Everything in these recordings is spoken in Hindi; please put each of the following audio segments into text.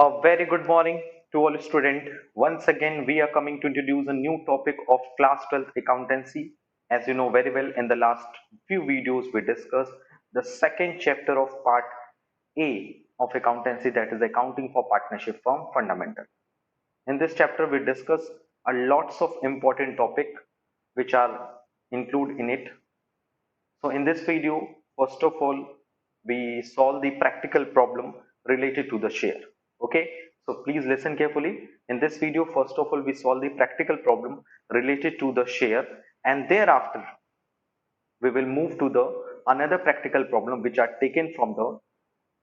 A very good morning to all students. Once again, we are coming to introduce a new topic of class 12 accountancy. As you know very well, in the last few videos, we discussed the second chapter of part A of accountancy, that is accounting for partnership firm fundamental. In this chapter, we discuss a lots of important topic which are included in it. So in this video, first of all, we solve the practical problem related to the share. Okay, so please listen carefully. In this video, first of all, we solve the practical problem related to the share, and thereafter we will move to the another practical problem which are taken from the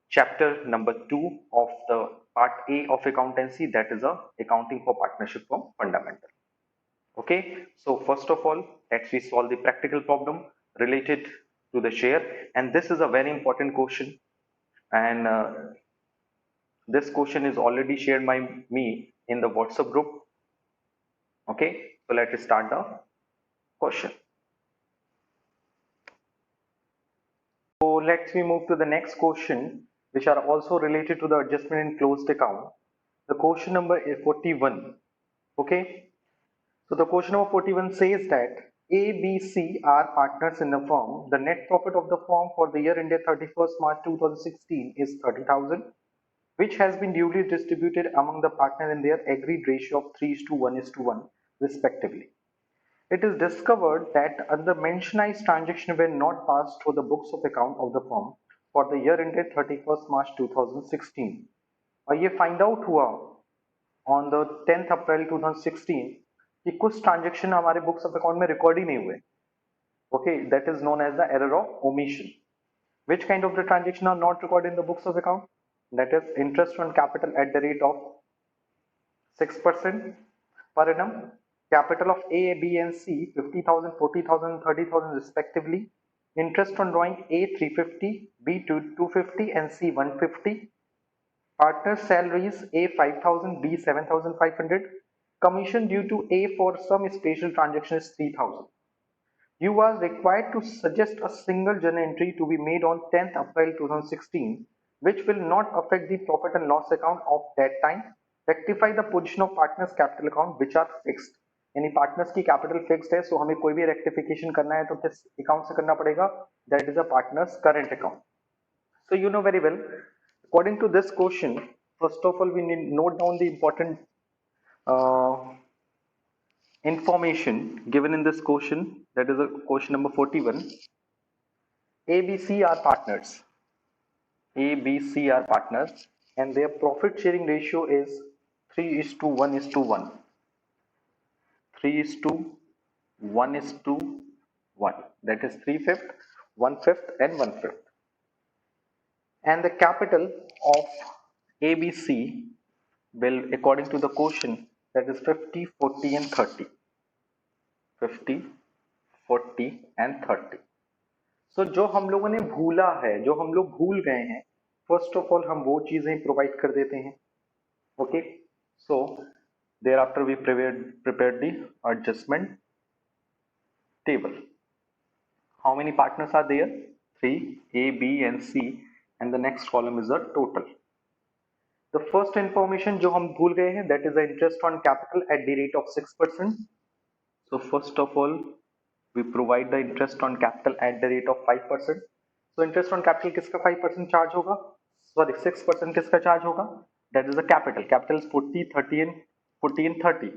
chapter number 2 of the part A of accountancy, that is a accounting for partnership firm fundamental. Okay, so first of all, let's we solve the practical problem related to the share, and this is a very important question. And this question is already shared by me in the WhatsApp group. Okay, so let's start the question. So let's we move to the next question, which are also related to the adjustment in closed account. The question number is 41. Okay, so the question number 41 says that A, B, C are partners in the firm. The net profit of the firm for the year ended 31st March 2016 is 30,000, which has been duly distributed among the partners in their agreed ratio of 3:1:1 respectively. It is discovered that other mentioned transactions were not passed through the books of account of the firm for the year ended 31st March 2016. और ये फाइंड आउट हुआ ऑन द 10th अप्रैल 2016 कि कुछ ट्रांजेक्शन हमारे बुक्स ऑफ अकाउंट में रिकॉर्ड ही नहीं हुए. Okay, that is known as the error of omission. Which kind of the transaction are not recorded in the books of account? That is interest on capital at the rate of 6% per annum. Capital of A, B, and C 50,000, 40,000, 30,000 respectively. Interest on drawing A 350, B 250, and C 150. Partners' salaries A 5,000, B 7,500. Commission due to A for some special transaction is 3,000. You are required to suggest a single journal entry to be made on 10th April 2016, which will not affect the profit and loss account of that time. Rectify the position of partners capital account which are fixed. यानी पार्टनर्स की कैपिटल फिक्स्ड है, सो हमें कोई भी रेक्टिफिकेशन करना है तो किस अकाउंट से करना पड़ेगा? That is a partners current account. So you know very well, according to this question, first of all we need note down the important uh, information given in this question, that is a question number 41. ABC are partners. ABC are partners and their profit sharing ratio is 3 is to 1 is to 1. 3 is to 1 is to 1. That is 3/5, 1/5 and 1/5. And the capital of ABC will, according to the question, that is 50, 40 and 30. 50, 40 and 30. So जो हम लोगों ने भूला है, जो हम लोग भूल गए हैं, फर्स्ट ऑफ ऑल हम वो चीजें प्रोवाइड कर देते हैं. Okay, so thereafter we prepared the adjustment table. How many partners are there? 3, A, B and C, and the next column is the total. The first information जो हम भूल गए हैं, that is the interest on capital at the rate of 6%. So first of all we provide the interest on capital at the rate of 5%. So interest on capital किसका 5% चार्ज होगा? Sorry, 6% किसका चार्ज होगा? That is the capital. Capital is 40, 30 and 40 and 30.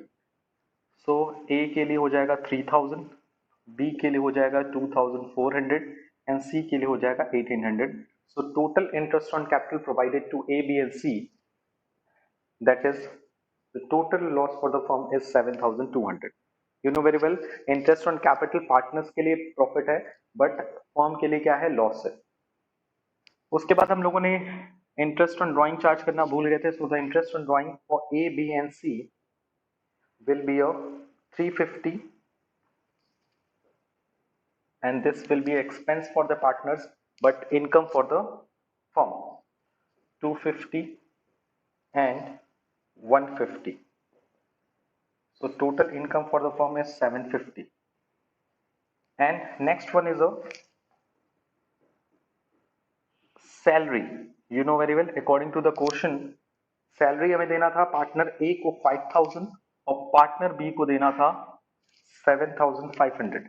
So A के लिए हो जाएगा 3,000, B के लिए हो जाएगा 2,400 and C के लिए हो जाएगा 1,800. So total interest on capital provided to A, B and C, that is the total loss for the firm is 7,200. You know very well, interest on capital partners के लिए प्रॉफिट है, बट फर्म के लिए क्या है? लॉस है. उसके बाद हम लोगों ने इंटरेस्ट ऑन ड्राइंग चार्ज करना भूल गए थे. So the interest on drawing for A, B and C will be a 350, and this will be expense for the partners but income for the firm, 250 and 150. So total income for the firm is 750. And next one is a salary. You know very well, according to the question, salary हमें देना था पार्टनर ए को 5000 और पार्टनर बी को देना था 7500।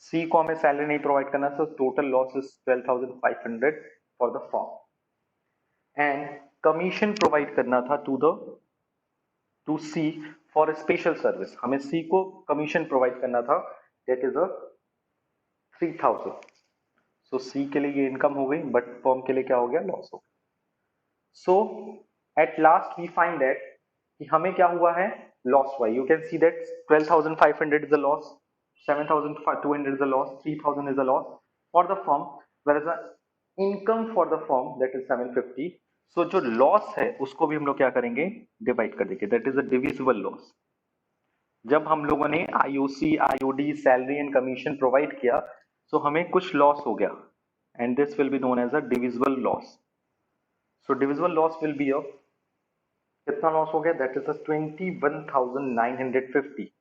सी को हमें सैलरी नहीं प्रोवाइड करना, so total loss is 12500 for the firm. And commission provide करना था to C for special service, हमें सी को कमीशन प्रोवाइड करना था, दैट इज अ 3000। सो सी के लिए ये इनकम हो गई, बट फर्म के लिए क्या हो गया, लॉस हो गया। So at last we find that कि हमें क्या हुआ है, लॉस हुआ। You can see that 12500 is the loss, 7200 is a loss, 3000 is a loss for the firm, whereas the income for the firm that is 750. So जो लॉस है उसको भी हम लोग क्या करेंगे, डिवाइड कर देंगे, that is a divisible loss. जब हम लोगों ने IOC, IOD, salary and commission provide किया, तो हमें कुछ लॉस हो गया, and this will be known as a divisible loss. So divisible loss will be a, कितना लॉस हो गया, दैट इज अ 21950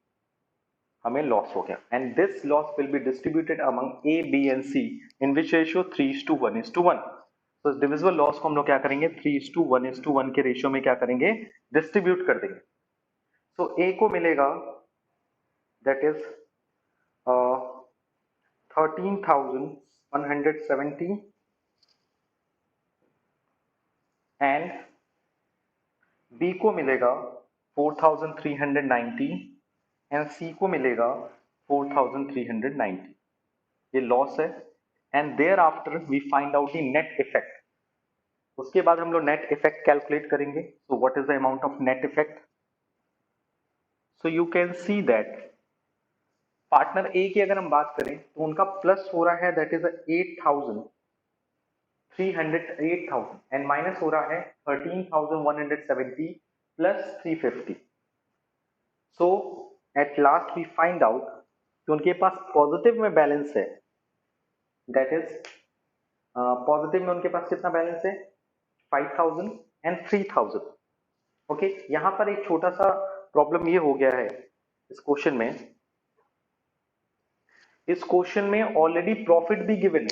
हमें लॉस हो गया। And this loss will be distributed among A, B and C in which ratio 3:1:1। तो डिविजिबल लॉस को हम लोग क्या करेंगे, 3:1:1 के रेशियो में क्या करेंगे, डिस्ट्रीब्यूट कर देंगे। सो ए को मिलेगा दैट इज 13,170 एंड बी को मिलेगा 4,390 एंड सी को मिलेगा 4,390। ये लॉस है। And there after we find out the net effect. उसके बाद हम लोग नेट इफेक्ट कैलकुलेट करेंगे। So what is the amount of net effect? So you can see that partner A की अगर हम बात करें तो उनका प्लस हो रहा है, दैट इज 8,308,000 एंड माइनस हो रहा है 13,170 plus 350। So at last we find out कि उनके पास पॉजिटिव में बैलेंस है, दैट इज पॉजिटिव में उनके पास कितना बैलेंस है, 5000 एंड 3000। ओके, यहां पर एक छोटा सा प्रॉब्लम ये हो गया है इस क्वेश्चन में। इस क्वेश्चन में ऑलरेडी प्रॉफिट भी गिवन है।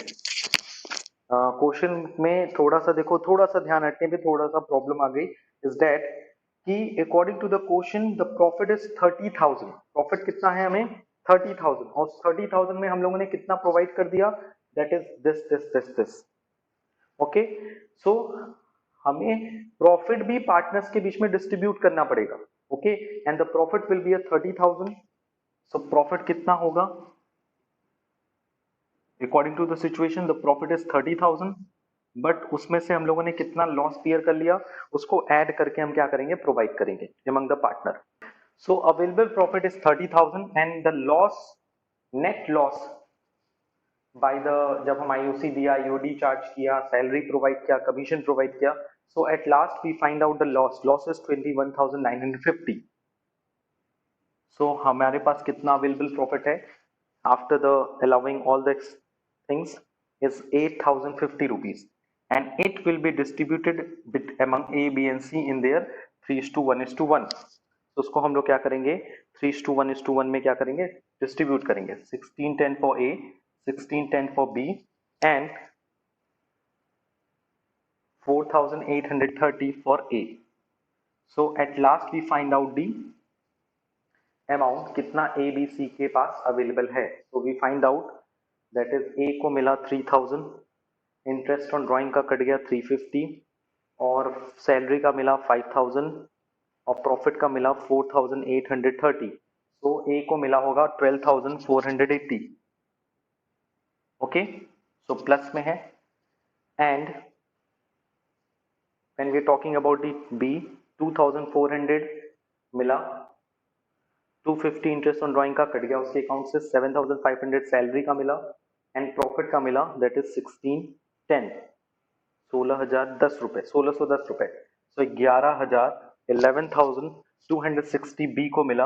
क्वेश्चन में थोड़ा सा देखो, थोड़ा सा ध्यान हटने पे थोड़ा सा प्रॉब्लम आ गई, इज दैट कि according to the question the profit is 30,000। Profit कितना है हमें, 30,000, और 30,000 में हम लोगों ने कितना प्रोवाइड कर दिया, दैट इज दिस। ओके, सो हमें प्रॉफिट भी पार्टनर्स के बीच में डिस्ट्रीब्यूट करना पड़ेगा। Okay, and the profit will be 30,000। So profit कितना होगा, according to the situation the profit is 30,000, but उसमें से हम लोगों ने कितना लॉस बियर कर लिया, उसको ऐड करके हम क्या करेंगे, प्रोवाइड करेंगे among the partner. So available profit is 30,000 and the loss, net loss by the, जब हम आईओसी दिया, आईओडी चार्ज किया, सैलरी प्रोवाइड किया, कमीशन प्रोवाइड किया, so at last we find out the loss is 21,950। सो हमारे पास कितना अवेलेबल प्रॉफिट है after the allowing all the things is 8,050 rupees and it will be distributed among A, B and C in their 3:1:1। तो उसको हम लोग क्या करेंगे, 3:1:1 में क्या करेंगे, डिस्ट्रीब्यूट करेंगे। 1610 for A, 1610 for B and 4,830 for A। So at last we find out the amount कितना A, B, C के पास अवेलेबल है। So we find out that is a को मिला 3000, इंटरेस्ट ऑन ड्राइंग का कट गया 350, और सैलरी का मिला 5000 और प्रॉफिट का मिला 4830। तो ए को मिला होगा 12480। ओके, सो प्लस में है। And when we are talking about the B, 2400 मिला, 250 इंटरेस्ट ऑन ड्राइंग का कट गया उसके अकाउंट से, 7500 सैलरी का मिला एंड प्रॉफिट का मिला, दैट इज 1610, 16,010 रुपए, 1610 रुपए। सो 11,260 बी को मिला।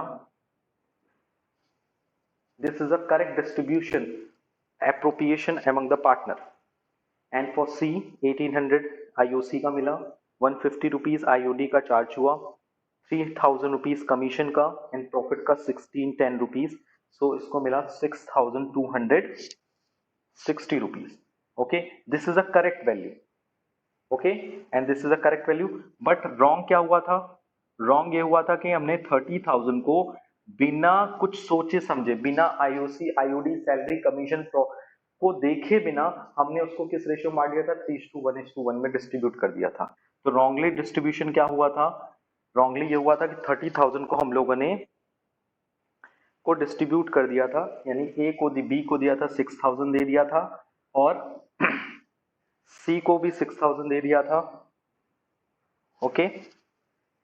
This is a correct distribution, appropriation among the partner. And for C 1800 IOC का मिला, 150 रुपीज आईओडी का चार्ज हुआ, 3,000 रुपीज कमीशन का एंड प्रॉफिट का 1610 रुपीज। सो इसको मिला 6,260 rupees. Okay, this is a correct value. Okay, and this is a correct value. But wrong क्या हुआ था? रॉन्ग ये हुआ था कि हमने 30,000 को बिना कुछ सोचे समझे, बिना आईओसी आईओडी सैलरी कमीशन को देखे बिना हमने उसको किस रेशियो मार दिया था? 3:1:1 में डिस्ट्रीब्यूट कर दिया था। तो रॉन्गली डिस्ट्रीब्यूशन क्या हुआ था? रॉन्गली ये हुआ था कि 30,000 को हम लोगों ने को डिस्ट्रीब्यूट कर दिया था, यानी ए को बी को दिया था 6,000 दे दिया था, और सी को भी 6,000 दे दिया था। ओके,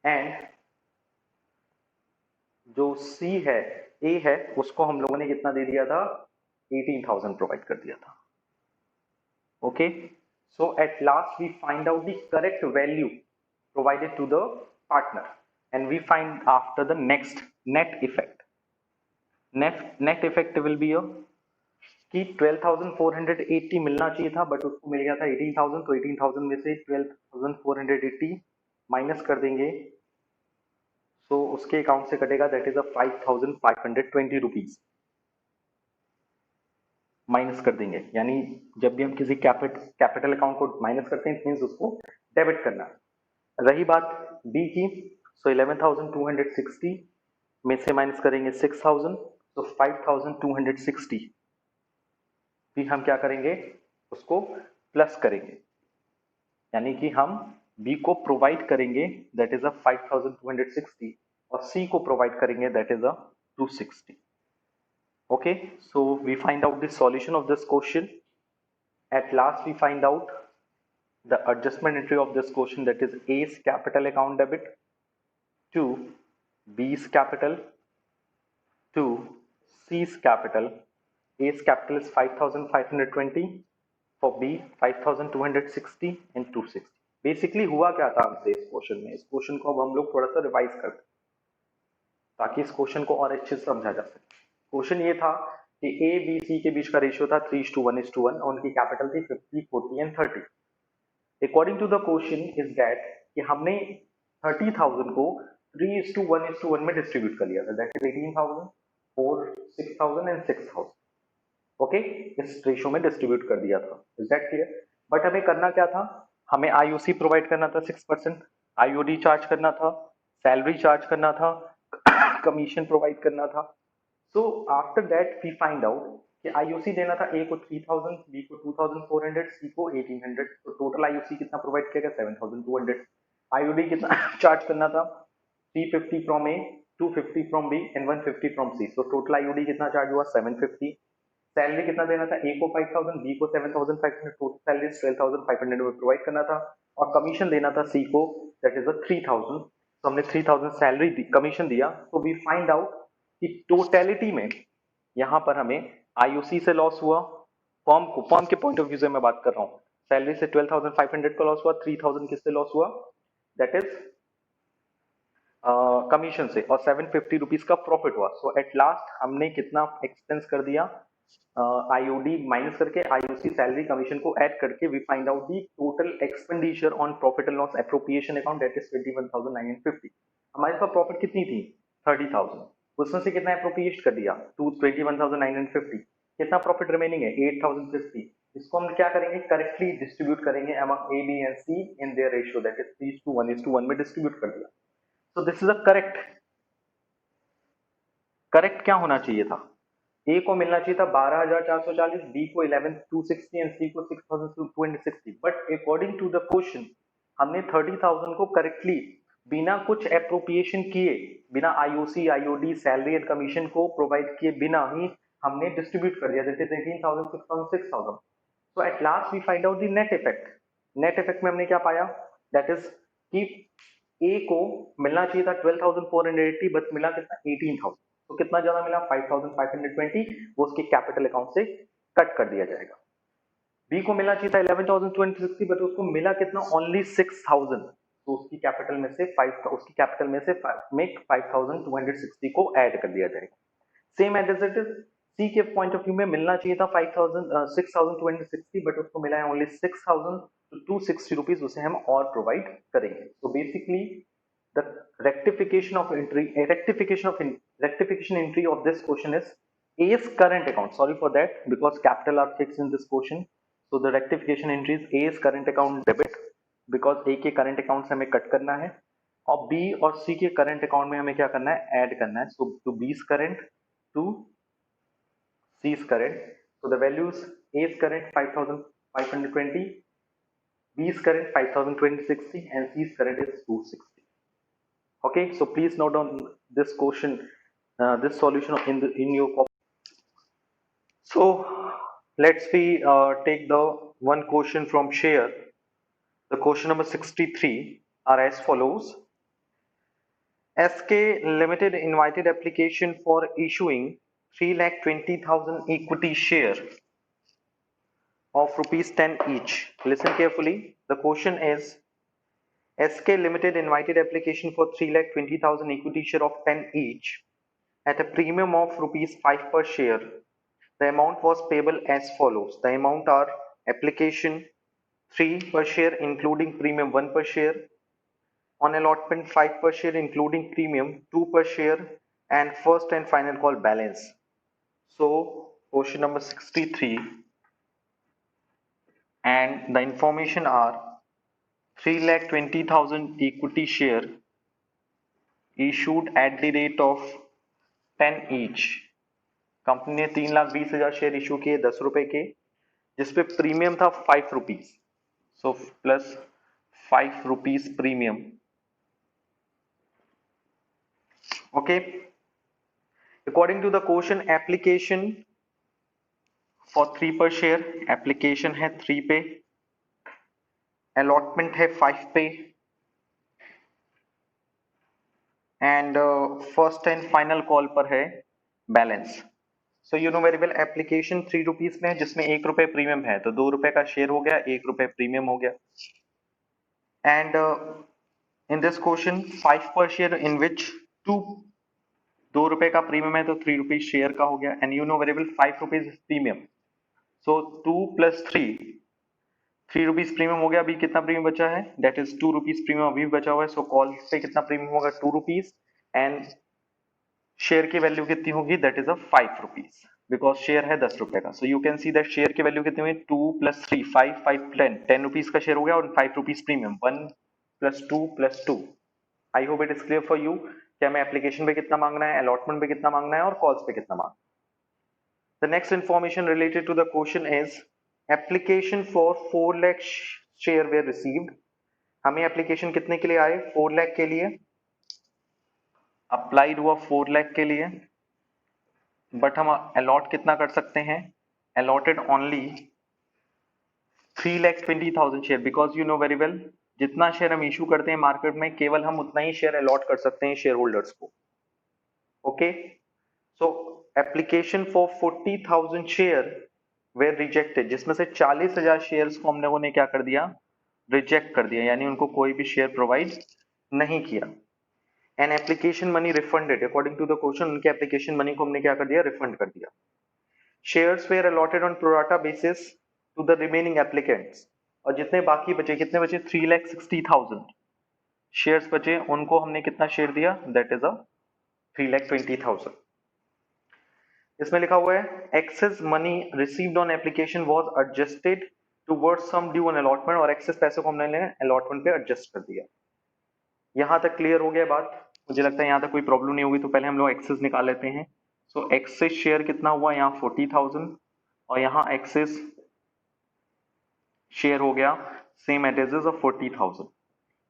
एंड जो सी है, ए है, उसको हम लोगों ने कितना दे दिया था? 18,000 प्रोवाइड कर दिया था। Okay, so at last we find out the correct value provided to the partner, and we find after the next net effect. Net effect will be a कि 12,480 मिलना चाहिए था, बट उसको मिल गया था 18,000। तो 18,000 में से 12,480 माइनस कर देंगे, तो उसके अकाउंट से कटेगा, that is a 5,520 rupees minus कर देंगे। यानी जब भी हम किसी कैपिटल अकाउंट को माइनस करते हैं, मीन्स उसको डेबिट करना। रही बात बी की, सो 11,260 में से माइनस करेंगे 6,000, तो 5,260 भी हम क्या करेंगे? उसको प्लस करेंगे, यानी कि हम बी को प्रोवाइड करेंगे, दैट इज अ 5,260, और सी को प्रोवाइड करेंगे, that is a 260। Okay, so we find out the solution of this question. At last we find out the adjustment entry of this question, that is A's capital account debit to B's capital to C's capital. A's capital is 5,520, for B 5,260 and 260। Basically हुआ क्या था हमसे इस क्वेश्चन में? इस क्वेश्चन को अब हम लोग थोड़ा सा रिवाइज करते हैं ताकि इस क्वेश्चन को और अच्छे से समझा जा सके। क्वेश्चन ये था कि ए बी सी के बीच का रेशियो था 3:1:1 और उनकी कैपिटल थी 50, 40 and 30। According to the question is that कि हमने 30,000 को 3:1:1 में डिस्ट्रीब्यूट कर लिया था, दैट इज 18,000, 4, 6,000 एंड 6,000। ओके, इस रेशियो में डिस्ट्रीब्यूट कर दिया था। Is that clear? बट हमें करना क्या था? हमें आईओसी प्रोवाइड करना था 6%, आईओडी चार्ज करना था, सैलरी चार्ज करना था, कमीशन प्रोवाइड करना था। So after that we find out कि IOC देना था A को 3,000, B को 2,400, C को 1,800। तो टोटल IOC कितना प्रोवाइड किया गया? 7,200। IOD कितना चार्ज करना था? 350 from A, 250 from B and 150 from C। तो टोटल IOD कितना चार्ज हुआ? 750। सैलरी कितना देना था? A को 5,000, B को 7,500, टोटल सैलरी 12,500 में प्रोवाइड करना था, और कमीशन देना था C को, दैट इज 3,000। तो हमने 3,000 सैलरी कमीशन दिया। तो वी फाइंड आउट कि टोटलिटी में यहां पर हमें आईओसी से लॉस हुआ, फर्म के पॉइंट ऑफ व्यू से मैं बात कर रहा हूं, सैलरी से 12,500 का लॉस हुआ, 3,000 किससे लॉस हुआ? दैट इज कमीशन से, और 750 रुपीज का प्रॉफिट हुआ। सो एट लास्ट हमने कितना एक्सपेंस कर दिया? आईओडी माइनस करके आईओसी सैलरी कमीशन को ऐड करके we find out the total expenditure on profit and loss appropriation account, that is 21,950। हमारे पास प्रॉफिट कितनी थी? 30,000। उसमें से कितना एप्रोप्रिएट कर दिया? 21,950। कितना प्रॉफिट रिमेनिंग है? 8,050। इसको हम क्या करेंगे? करेक्टली डिस्ट्रीब्यूट करेंगे among A B and C in their ratio, that is 3:1:1 में डिस्ट्रीब्यूट कर दिया। So this is a correct क्या होना चाहिए था? ए को मिलना चाहिए था 12,440, बी को 11,260 एंड सी को 6,260। But according to the question हमने 30,000 को करेक्टली बिना कुछ एप्रोप्रिएशन किए, बिना IOC IOD salary and commission को प्रोवाइड किए बिना ही हमने डिस्ट्रीब्यूट कर दिया, that is 18,000, 6,000, 6,000। So at last we find out the net effect. Net effect में हमने क्या पाया? दैट इज कि ए को मिलना चाहिए था 12,480, बट मिला कितना? 18,000। तो कितना ज्यादा मिला? 5,520। वो उसके कैपिटल अकाउंट से कट कर दिया जाएगा। बी को मिलना चाहिए था 11,260, बट उसको मिला कितना? ओनली 6,000। तो उसकी कैपिटल में से 5,260 को ऐड कर दिया जाएगा। Same as it is C के पॉइंट ऑफ व्यू में मिलना चाहिए था 6,260, बट उसको मिला है ओनली 6,000। तो 260 रुपीज उसे हम और प्रोवाइड करेंगे। तो basically the rectification entry of this question is A's current account. Sorry for that, because capital are fixed in this question. So the rectification entry is A's current account debit because A के करंट अकाउंट से हमें कट करना है और बी और सी के करंट अकाउंट में हमें क्या करना है, ऐड करना है. So to B's current to C's current. So the values A's current 5520, B's current 5060 and C's current is 260. Okay, so please note down this question, this solution in your copy. So let's we take the one question from share. The question number 63 are as follows. SK Limited invited application for issuing 3,20,000 equity share of rupees 10 each. Listen carefully. The question is SK Limited invited application for 3,20,000 equity share of 10 each at a premium of rupees 5 per share. The amount was payable as follows. The amount are application 3 per share including premium 1 per share, on allotment 5 per share including premium 2 per share, and first and final call balance. So question number 63 and the information are 3,20,000 equity share issued at the rate of 10 each. Company ने 3,20,000 शेयर इशू किए 10 रुपए के, जिसपे प्रीमियम था 5 rupees. So plus 5 rupees premium. Okay, according to the question application for 3 per share, application है 3 पे, अलॉटमेंट है 5 पे, and first and final call पर है balance. So you know very well application 3 rupees में है जिसमें 1 रुपए प्रीमियम है, तो 2 रुपए का शेयर हो गया, 1 रुपए प्रीमियम हो गया. एंड इन दिस क्वेश्चन 5 पर शेयर इन विच 2 रुपए का प्रीमियम है तो 3 रुपीज शेयर का हो गया. And you know very well 5 rupees premium, so 2 plus 3 rupees premium हो गया. अभी कितना प्रीमियम बचा है, दैट इज 2 रुपीज प्रीमियम अभी बचा हुआ है. सो कॉल पे कितना प्रीमियम होगा, 2 रुपीज, एंड शेयर की वैल्यू कितनी होगी, that is 5 rupees, because share है 10 रुपए का. सो you can see that share की वैल्यू कितनी हुई, 2 प्लस 3 5 5 10 रुपीज का शेयर हो गया और 5 rupees premium. 1 plus 2 plus 2. I hope it is clear for you कि हमें एप्लीकेशन पे कितना मांगना है, अलॉटमेंट पे कितना मांगना है और कॉल्स पे कितना मांगना है. The next information related to the question is application for 4 lakh share were received. हमें एप्लीकेशन कितने के लिए आए, 4 लाख के लिए अप्लाइड हुआ, 4 लाख के लिए, बट हम अलॉट कितना कर सकते हैं, allotted only 3,20,000 share, because you know very well जितना शेयर हम इशू करते हैं मार्केट में केवल हम उतना ही शेयर अलॉट कर सकते हैं शेयर होल्डर्स को. Okay, so application for 40,000 share were rejected, जिसमें से 40,000 शेयर्स को हम लोगों ने क्या कर दिया, रिजेक्ट कर दिया, यानी उनको कोई भी शेयर प्रोवाइड नहीं किया. And application money refunded, according to the question उनके एप्लीकेशन मनी को हमने क्या कर दिया, रिफंड कर दिया. Shares were allotted on pro rata basis to the remaining applicants, और जितने बाकी बचे, कितने बचे, 3,60,000 शेयर्स बचे, उनको हमने कितना शेयर दिया, दैट इज 3,20,000. इसमें लिखा हुआ है excess money received on application was adjusted towards sum due on allotment, और एक्सेस पैसे को हमने अलॉटमेंट पे एडजस्ट कर दिया. यहां तक क्लियर हो गया बात, मुझे लगता है यहां तक कोई प्रॉब्लम नहीं होगी. तो पहले हम लोग एक्सेस निकाल लेते हैं. सो एक्सेस शेयर कितना हुआ, यहाँ 40,000 और यहाँ एक्सेस शेयर हो गया same addresses of 40,000.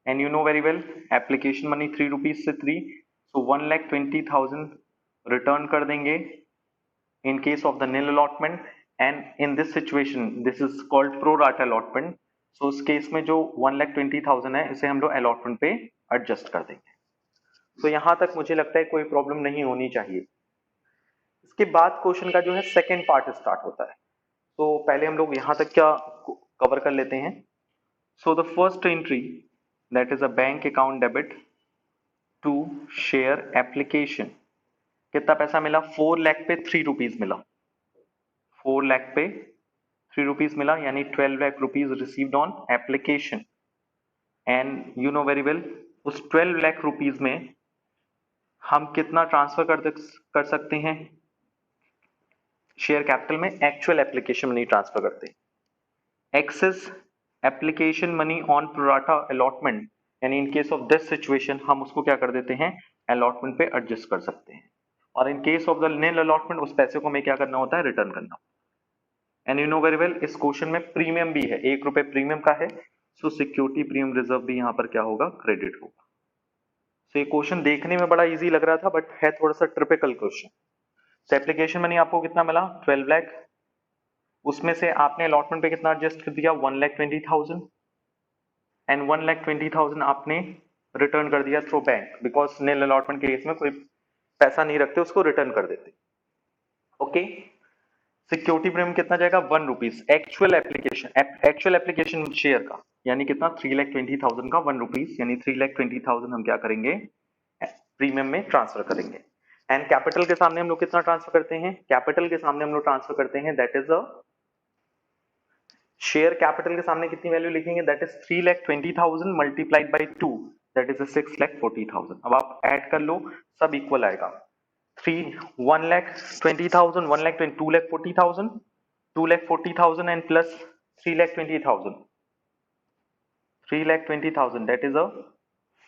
And you know very well application money 3 rupees से 3, सो 1,20,000 रिटर्न कर देंगे in case of the nil allotment, and in this situation this is called pro rata allotment. so उस केस में जो 1,20,000 है इसे हम लोग allotment पे एडजस्ट कर देंगे. तो यहां तक मुझे लगता है कोई प्रॉब्लम नहीं होनी चाहिए. इसके बाद क्वेश्चन का जो है सेकेंड पार्ट स्टार्ट होता है. तो पहले हम लोग यहां तक क्या कवर कर लेते हैं. So the first entry that is a bank account debit to share application. कितना पैसा मिला, 4 लाख पे 3 रुपीज मिला, 4 लाख पे 3 रुपीज मिला, यानी 12 lakh rupees received on application. And you know very well उस 12 लाख रुपीज में हम कितना ट्रांसफर कर सकते हैं शेयर कैपिटल में, एक्चुअल एप्लीकेशन में नहीं ट्रांसफर करते. Excess application money on pro rata allotment, यानी in case of this situation हम उसको क्या कर देते हैं, अलॉटमेंट पे एडजस्ट कर सकते हैं, और in case of the nil allotment उस पैसे को हमें क्या करना होता है, रिटर्न करना। And you know very well इस क्वेश्चन में प्रीमियम भी है, 1 रुपए प्रीमियम का है, सो सिक्योरिटी प्रीमियम रिजर्व भी यहाँ पर क्या होगा, क्रेडिट होगा। सो ये क्वेश्चन देखने में बड़ा इजी लग रहा था बट है थोड़ा सा ट्रिपिकल क्वेश्चन। तो एप्लीकेशन मनी आपको कितना मिला, 12 लाख, उसमें से आपने अलॉटमेंट पे कितना एडजस्ट कर दिया, 1,20,000, एंड 1,20,000 आपने रिटर्न कर दिया through bank, because nil allotment के केस में कोई पैसा नहीं रखते, उसको रिटर्न कर देते। ओके, सिक्योरिटी प्रीमियम कितना जाएगा, 1 रुपीज, एक्चुअल एप्लीकेशन शेयर का, यानी कितना, 3,20,000 का 1 रुपीज, यानी 3,20,000 हम क्या करेंगे, प्रीमियम में ट्रांसफर करेंगे। एंड कैपिटल के सामने हम लोग कितना ट्रांसफर करते हैं, कैपिटल के सामने हम लोग ट्रांसफर करते हैं, that is a share capital के सामने कितनी वैल्यू लिखेंगे, that is 3,20,000 multiplied by 2, that is 6,40,000। अब आप ऐड कर लो, सब इक्वल आएगा, 1,20,000, 1,20,000, 2,40,000, 2,40,000 and plus 3,20,000, 3,20,000, that is a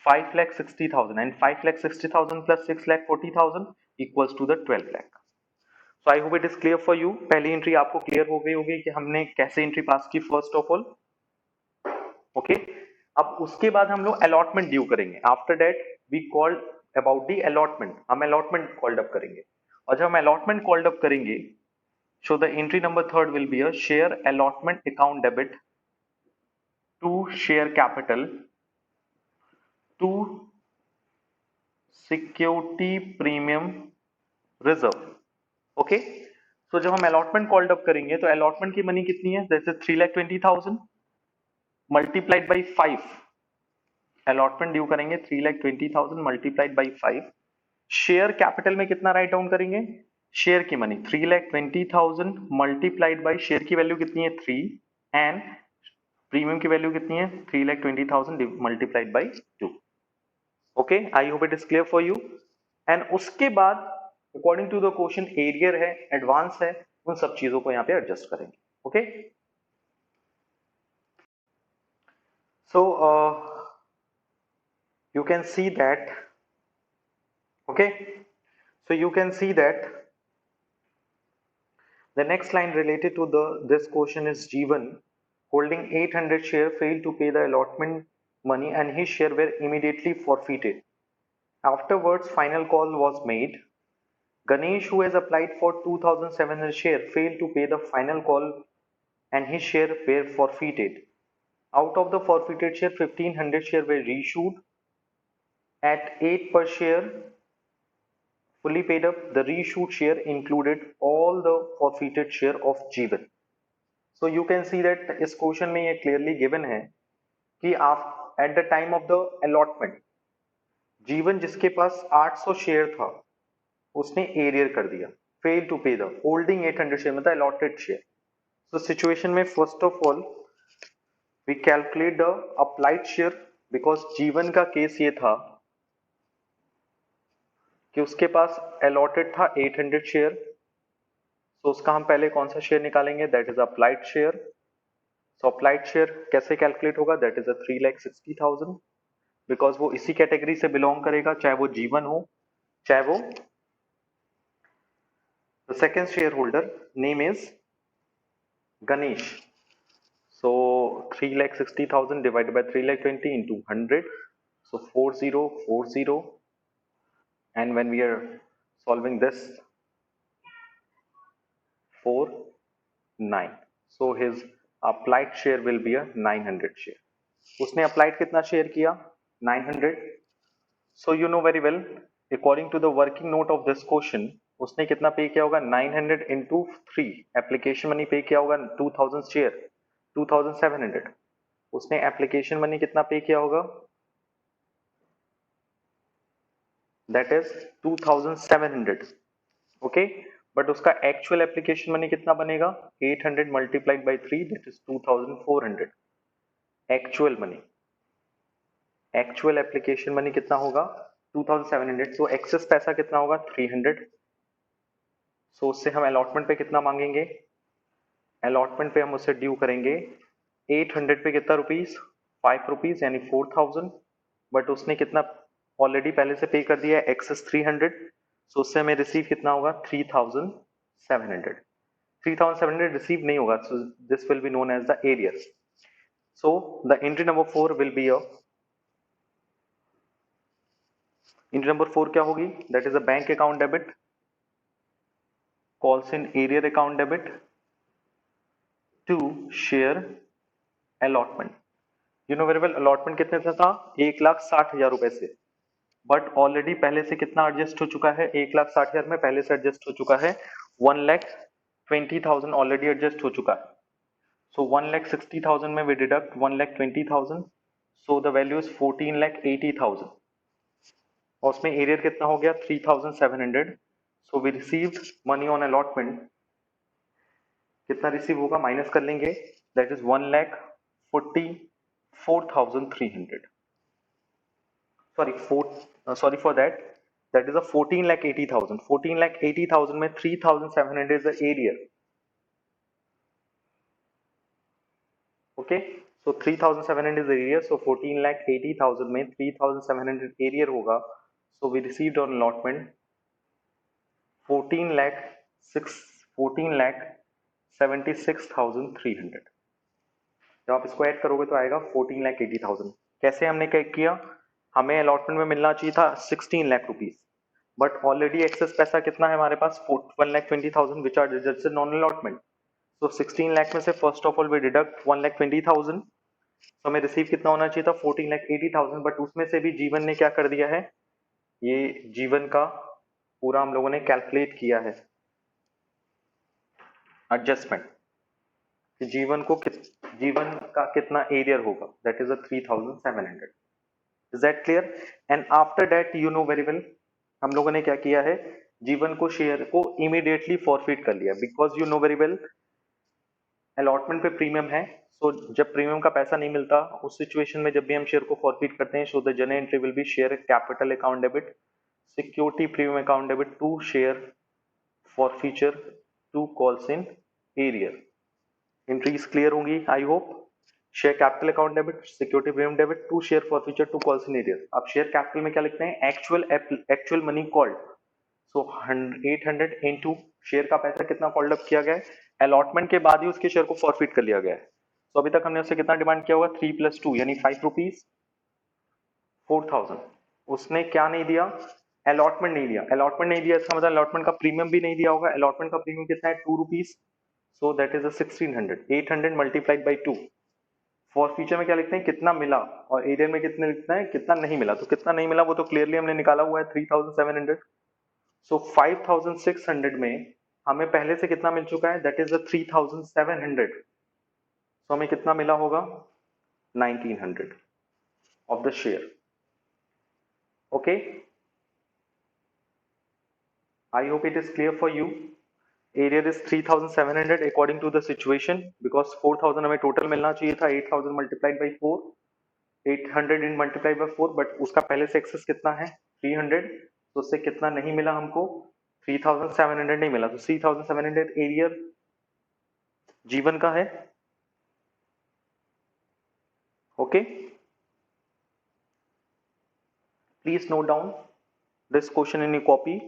5,60,000, and 5,60,000 plus 6,40,000 equals to the 12 lakh. So I hope it is clear for you. पहली एंट्री आपको क्लियर हो गई होगी कि हमने कैसे एंट्री पास की फर्स्ट ऑफ ऑल। ओके, अब उसके बाद हम लोग अलॉटमेंट ड्यू करेंगे। After that we called about the allotment, हम अलॉटमेंट कॉल्ड अप करेंगे, और जब हम अलॉटमेंट कॉल्ड अप करेंगे, so the entry number third will be a share allotment account debit to share capital to security premium reserve. Okay, so जब हम अलॉटमेंट कॉल्ड अप करेंगे तो अलॉटमेंट की मनी कितनी है, जैसे 3,20,000 मल्टीप्लाइड बाई 5, अलॉटमेंट ड्यू करेंगे 3,20,000 मल्टीप्लाइड बाई 5, शेयर कैपिटल में कितना राइट डाउन करेंगे, शेयर की मनी 3,20,000 मल्टीप्लाइड बाई शेयर की वैल्यू कितनी है 3, एंड प्रीमियम की वैल्यू कितनी है 3,20,000 multiplied by 2। Okay, I hope it is clear for you. And उसके बाद according to the question arrear है, एडवांस है, उन सब चीजों को यहाँ पे एडजस्ट करेंगे। Okay, so you can see that, okay, so you can see that the next line related to this question is Jeevan holding 800 share failed to pay the allotment money and his share were immediately forfeited. Afterwards final call was made. Ganesh, who has applied for 2,700 share, failed to pay the final call and his share were forfeited. Out of the forfeited share, 1,500 share were reissued at 8 per share, fully paid up. The reissued share included all the forfeited share of Jeevan. So you can see that इस क्वेश्चन में ये clearly given है कि आप at the time of the allotment, जीवन जिसके पास 800 शेयर था उसने एरियर कर दिया, fail to pay the holding 800 share, मतलब अलॉटेड शेयर। तो सिचुएशन में first of all we calculate the applied share, because Jeevan का केस ये था कि उसके पास अलॉटेड था 800 शेयर, तो उसका हम पहले कौन सा शेयर निकालेंगे, that is applied share. So applied share कैसे कैलकुलेट होगा, दैट इज 3,60,000, बिकॉज वो इसी कैटेगरी से बिलोंग करेगा, चाहे वो जीवन हो चाहे वो the second shareholder name is Ganesh. So 3,60,000 divided by 3,20,000 into 100, so 4040, and when we are solving this 49, so his applied share will be a 900 share. उसने applied कितना शेयर किया, 900. So you know very well, according to the working note of this question, उसने कितना पे किया होगा, 900 into 3, एप्लीकेशन मनी पे किया होगा 2,000 शेयर, 2,700, उसने एप्लीकेशन मनी कितना पे किया होगा, दैट इज 2,700। ओके, बट उसका एक्चुअल एप्लीकेशन मनी कितना बनेगा, 800 multiplied by 3, that is 2,400 actual money. Actual application money कितना होगा 2,700, सो एक्सेस पैसा कितना होगा 300। सो उससे हम अलॉटमेंट पे कितना मांगेंगे, अलॉटमेंट पे हम उससे ड्यू करेंगे 800 पे कितना रुपीस, 5 रुपीस यानी 4000, बट उसने कितना ऑलरेडी पहले से पे कर दिया है, एक्सेस 300, सो उससे हमें रिसीव कितना होगा 3700. 3700 रिसीव नहीं होगा, so this will be known as the arrears. So the entry number 4 will be a entry number 4 क्या होगी, that is a bank account debit calls in arrear account debit to share allotment. You know very well allotment कितने से था, 1,60,000 रुपए से, बट ऑलरेडी पहले से कितना एडजस्ट हो चुका है, 1,60,000 में पहले से एडजस्ट हो चुका है 1,20,000 ऑलरेडी एडजस्ट हो चुका है. So 1,60,000 में we deduct 1,20,000, so the value is 14,80,000. और उसमें एरियर कितना हो गया 3,700. So we received money on allotment. कितना रिसीव होगा माइनस कर लेंगे, that is 1,44,300. Sorry for that. That is a 14,80,000. 14,80,000 में 3,700 is the area. Okay, so 3,700 is the area. So 14,80,000 में 3,700 area होगा. So we received on allotment 14,76,300. जब आप इसको ऐड करोगे तो आएगा 14,80,000. कैसे हमने क्या किया, हमें अलॉटमेंट में मिलना चाहिए था 16 lakh rupees, but already excess पैसा कितना है हमारे पास 1,20,000 which are deducted non allotment. तो 16 लाख में से first of all we deduct 1,20,000. तो हमें रिसीव कितना होना चाहिए था 14,80,000, बट उसमें से भी जीवन ने क्या कर दिया है, ये जीवन का पूरा हम लोगों ने कैलकुलेट किया है एडजस्टमेंट, जीवन का कितना एरियर होगा, that is 3,700. Is that clear? And after that you know very well, हम लोगों ने क्या किया है, जीवन को शेयर को इमीडिएटली फॉरफिट कर लिया, because you know very well allotment पे प्रीमियम है. सो जब प्रीमियम का पैसा नहीं मिलता उस सिचुएशन में जब भी हम शेयर को फॉरफिट करते हैं, so the general entry will be share capital account debit security premium account debit to share forfeiture to calls in arrear. Entries clear होंगी I hope. Share capital account debit security premium debit to share forfeiture to calls in arrear. अब शेयर कैपिटल में क्या लिखते हैं, actual money called. So 800 into share का पैसा कितना कॉल्ड अप किया गया है, अलॉटमेंट के बाद ही उसके शेयर को फॉरफिट कर लिया गया है. तो अभी तक हमने उससे कितना डिमांड किया होगा 3 + 2 यानी 5 रुपीज 4,000. उसने क्या नहीं दिया, अलॉटमेंट नहीं दिया. अलॉटमेंट नहीं दिया इसका मतलब अलॉटमेंट का प्रीमियम भी नहीं दिया होगा. अलॉटमेंट का प्रीमियम कितना है 2 rupees, so that is 1600. 800 multiplied by 2. For future में क्या लिखते हैं, कितना मिला, और एरियर में कितने लिखना है, कितना नहीं मिला. तो कितना नहीं मिला वो तो क्लियरली हमने निकाला हुआ है 3,700. सो 5,600 में हमें पहले से कितना मिल चुका है, दैट इज 3,700. सो हमें कितना मिला होगा 1,900 of the share. Okay, I hope it is clear for you. Arrear is 3,700 according to the situation, because 4,000 हमें टोटल मिलना चाहिए था. 8,000 multiplied by 4, 800 in multiplied by 4, but उसका पहले से एक्सेस कितना है 300. तो उससे कितना नहीं मिला हमको, 3,700 नहीं मिला. तो 3,700 एरियर जीवन का है. Okay, please note down this question in your copy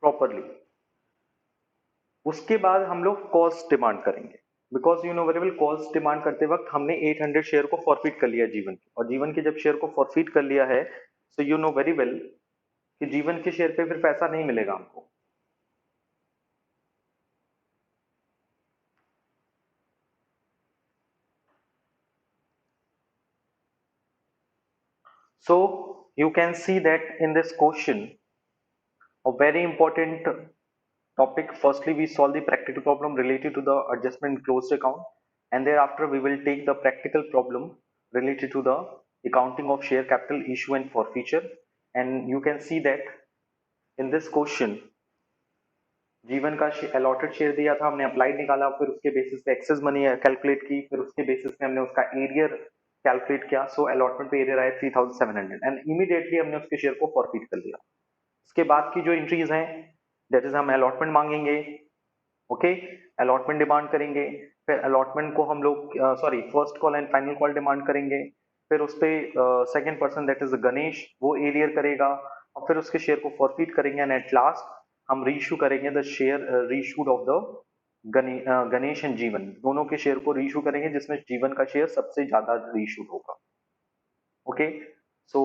properly. उसके बाद हम लोग कॉस्ट डिमांड करेंगे, because you know very well cost demand करते वक्त हमने 800 शेयर को फॉरफिट कर लिया जीवन की, और जीवन के जब शेयर को फॉरफिट कर लिया है, so you know very well कि जीवन के शेयर पे फिर पैसा नहीं मिलेगा हमको. So you can see that in this question a very important topic. Firstly we solve the practical problem related to the adjustment closed account, and thereafter we will take the practical problem related to the accounting of share capital issue and forfeiture. And you can see that in this question जीवन का अलॉटेड शेयर दिया था, हमने अप्लाइड निकाला, फिर उसके बेसिस पे एक्सेस मनी कैलकुलेट की, फिर उसके बेसिस पे हमने उसका एरियर कैलकुलेट किया. सो अलॉटमेंट पे एरियर आया 3,700 एंड इमीडिएटली हमने उसके शेयर को फॉरफिट कर लिया. उसके बाद की जो एंट्रीज हैं दैट इज हम अलॉटमेंट मांगेंगे. ओके, अलॉटमेंट डिमांड करेंगे, फिर अलॉटमेंट को हम लोग sorry first call and final call demand करेंगे, फिर उस पर second person that is Ganesh वो एरियर करेगा और फिर उसके शेयर को फॉरफीट करेंगे एंड एट लास्ट हम रीइशू करेंगे the share reissued of the Ganesh and Jeevan, दोनों के शेयर को रीइशू करेंगे जिसमें जीवन का शेयर सबसे ज्यादा रीइशूड होगा. Okay, so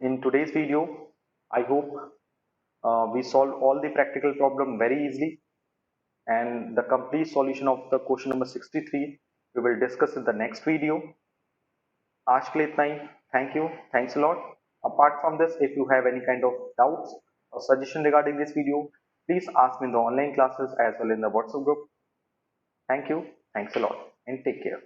in today's video I hope we solved all the practical problem very easily, and the complete solution of the question number 63 we will discuss in the next video. आज के लिए इतना ही. Thank you, thanks a lot. Apart from this, if you have any kind of doubts or suggestion regarding this video, please ask me in the online classes as well in the WhatsApp group. Thank you, thanks a lot, and take care.